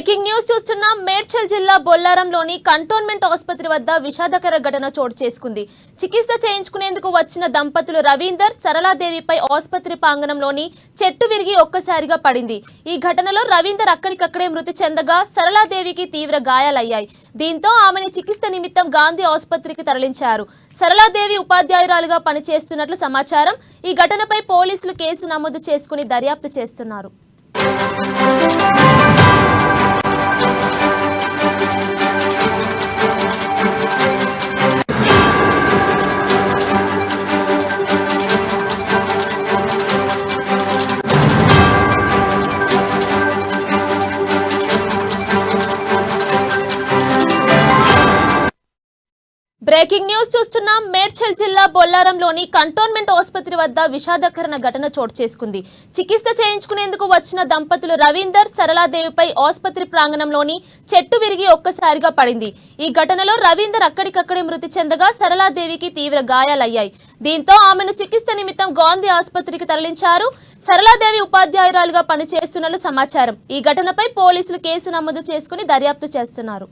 Breaking news చూస్తున్నా మేడ్చల్ జిల్లా బొల్లారంలోని cantonment ఆసుపత్రి వద్ద విషాదకర ఘటన చోటు చేసుకుంది. చికిత్స చేయించుకునేందుకు వచ్చిన దంపతులు రవీందర్ సరళాదేవిపై ఆసుపత్రి ప్రాంగణంలోని చెట్టు విరిగి ఒక్కసారిగా పడింది. ఈ ఘటనలో రవీందర్ అక్కడికక్కడే మృతి చెందగా సరళాదేవికి తీవ్ర గాయాలయ్యాయి. దీంతో ఆమెను చికిత్స నిమిత్తం గాంధీ ఆసుపత్రికి తరలించారు. సరళాదేవి ఉపాధ్యాయురాలుగా పనిచేస్తున్నట్లు సమాచారం. ఈ ఘటనపై పోలీసులు కేసు నమోదు చేసుకుని దర్యాప్తు చేస్తున్నారు. బ్రేకింగ్ న్యూస్ చూస్తున్నా మేడ్చల్ జిల్లా బొల్లారంలోని కంటోన్మెంట్ ఆసుపత్రి వద్ద విషాదకర ఘటన చోటు చేసుకుంది. చికిత్స చేయించుకునేందుకు వచ్చిన దంపతులు రవీందర్ సరళాదేవిపై ఆసుపత్రి ప్రాంగణంలోని చెట్టు విరిగి ఒక్కసారిగా పడింది. ఈ ఘటనలో రవీందర్ అక్కడికక్కడే మృతి చెందగా సరళాదేవికి తీవ్ర గాయాలయ్యాయి. దీంతో ఆమెను చికిత్స నిమిత్తం గాంధీ ఆసుపత్రికి తరలించారు. సరళాదేవి ఉపాధ్యాయురాలుగా పనిచేస్తున్నట్లు సమాచారం. ఈ ఘటనపై పోలీసులు కేసు నమోదు చేసుకుని దర్యాప్తు చేస్తున్నారు.